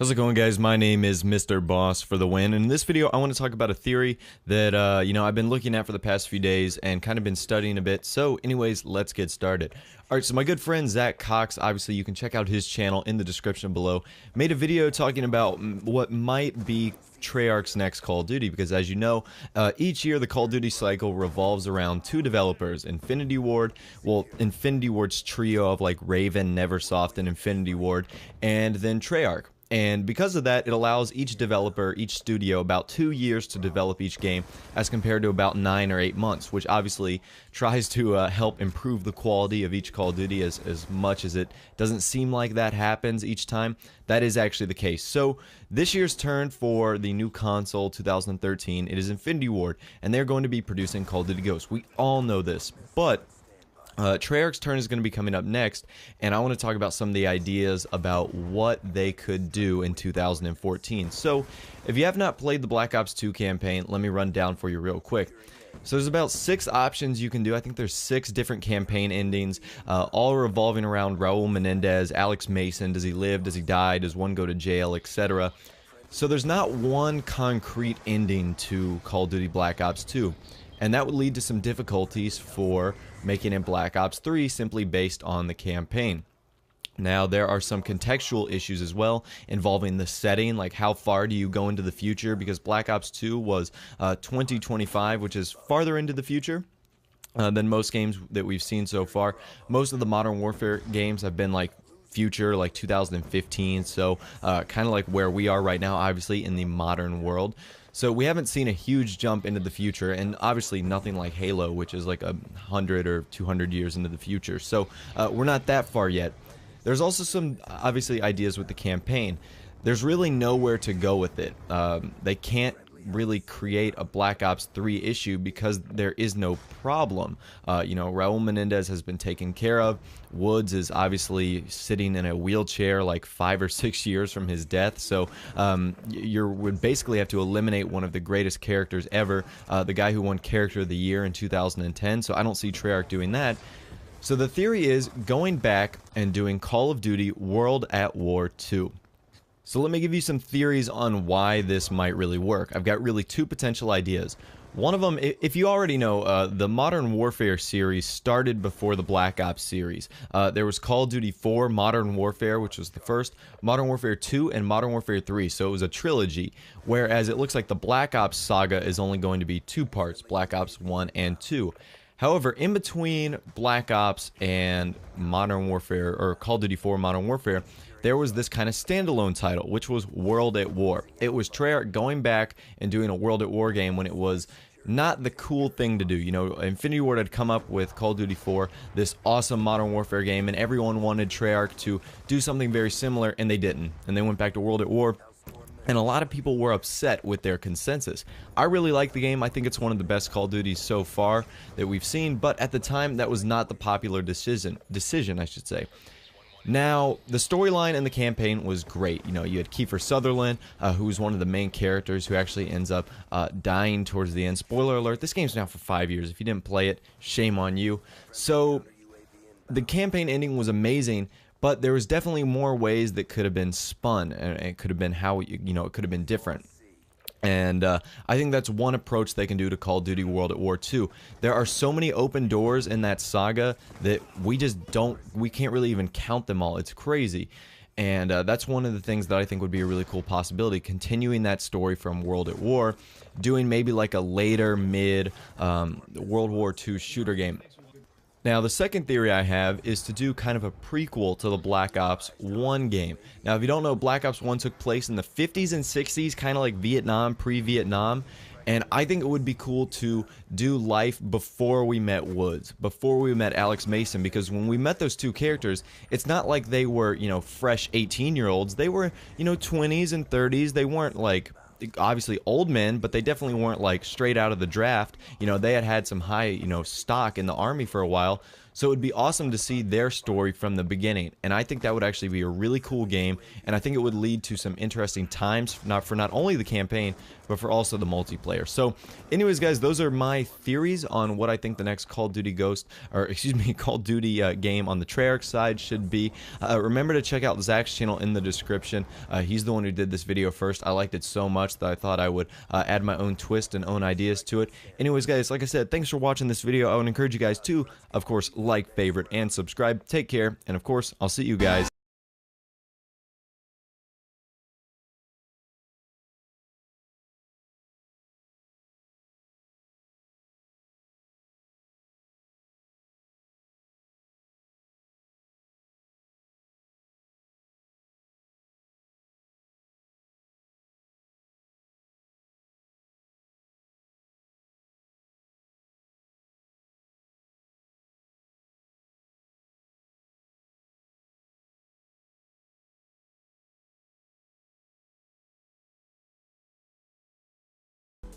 How's it going, guys? My name is Mr. Boss for the win, and in this video I want to talk about a theory that I've been looking at for the past few days and kind of been studying a bit. So anyways, let's get started. Alright, so my good friend Zach Cox, obviously you can check out his channel in the description below, made a video talking about what might be Treyarch's next Call of Duty, because as you know, each year the Call of Duty cycle revolves around two developers, Infinity Ward, Infinity Ward's trio of like Raven, Neversoft, and Infinity Ward, and then Treyarch. And because of that, it allows each developer, each studio, about 2 years to develop each game, as compared to about 9 or 8 months, which obviously tries to help improve the quality of each Call of Duty as much as it doesn't seem like that happens each time. That is actually the case. So this year's turn for the new console, 2013, it is Infinity Ward, and they're going to be producing Call of Duty Ghosts. We all know this, but Treyarch's turn is going to be coming up next, and I want to talk about some of the ideas about what they could do in 2014. So, if you have not played the Black Ops 2 campaign, let me run down for you real quick. So there's about 6 options you can do. I think there's 6 different campaign endings, all revolving around Raul Menendez, Alex Mason. Does he live? Does he die? Does one go to jail? Etc. So there's not one concrete ending to Call of Duty Black Ops 2. And that would lead to some difficulties for making it Black Ops 3 simply based on the campaign. Now, there are some contextual issues as well involving the setting, like how far do you go into the future, because Black Ops 2 was 2025, which is farther into the future than most games that we've seen so far. Most of the Modern Warfare games have been like future, like 2015, so kind of like where we are right now, obviously, in the modern world. So we haven't seen a huge jump into the future, and obviously nothing like Halo, which is like 100 or 200 years into the future. So we're not that far yet. There's also some, obviously, ideas with the campaign. There's really nowhere to go with it. They can't really create a Black Ops 3 issue because there is no problem. Raul Menendez has been taken care of. Woods is obviously sitting in a wheelchair like 5 or 6 years from his death, so you would basically have to eliminate one of the greatest characters ever, the guy who won Character of the Year in 2010, so I don't see Treyarch doing that. So the theory is going back and doing Call of Duty World at War 2. So let me give you some theories on why this might really work. I've got really 2 potential ideas. One of them, if you already know, the Modern Warfare series started before the Black Ops series. There was Call of Duty 4, Modern Warfare, which was the first, Modern Warfare 2, and Modern Warfare 3, so it was a trilogy, whereas it looks like the Black Ops saga is only going to be 2 parts, Black Ops 1 and 2. However, in between Black Ops and Modern Warfare, or Call of Duty 4 Modern Warfare, there was this kind of standalone title, which was World at War. It was Treyarch going back and doing a World at War game when it was not the cool thing to do. You know, Infinity Ward had come up with Call of Duty 4, this awesome Modern Warfare game, and everyone wanted Treyarch to do something very similar, and they didn't. And they went back to World at War, and a lot of people were upset with their consensus. I really like the game. I think it's one of the best Call of Duties so far that we've seen, but at the time, that was not the popular decision, I should say. Now, the storyline in the campaign was great. You know, you had Kiefer Sutherland, who was one of the main characters, who actually ends up dying towards the end. Spoiler alert, this game's been out for 5 years. If you didn't play it, shame on you. So, the campaign ending was amazing, but there was definitely more ways that could have been spun, and it could have been how, it could have been different. And I think that's one approach they can do to Call of Duty World at War 2. There are so many open doors in that saga that we can't really even count them all. It's crazy. And that's one of the things that I think would be a really cool possibility, continuing that story from World at War, doing maybe like a later mid World War II shooter game. Now, the second theory I have is to do kind of a prequel to the Black Ops 1 game. Now, if you don't know, Black Ops 1 took place in the 50s and 60s, kind of like Vietnam, pre-Vietnam. And I think it would be cool to do life before we met Woods, before we met Alex Mason, because when we met those 2 characters, it's not like they were, fresh 18-year-olds. They were, 20s and 30s. They weren't like obviously old men, but they definitely weren't like straight out of the draft. They had some high, stock in the army for a while. So it would be awesome to see their story from the beginning, and I think that would actually be a really cool game, and I think it would lead to some interesting times, not only the campaign, but for also the multiplayer. So anyways, guys, those are my theories on what I think the next Call of Duty Call of Duty game on the Treyarch side should be. Remember to check out Zach's channel in the description. He's the one who did this video first. I liked it so much that I thought I would add my own twist and own ideas to it. Anyways, guys, like I said, thanks for watching this video. I would encourage you guys to, of course, like, favorite, and subscribe. Take care, and of course, I'll see you guys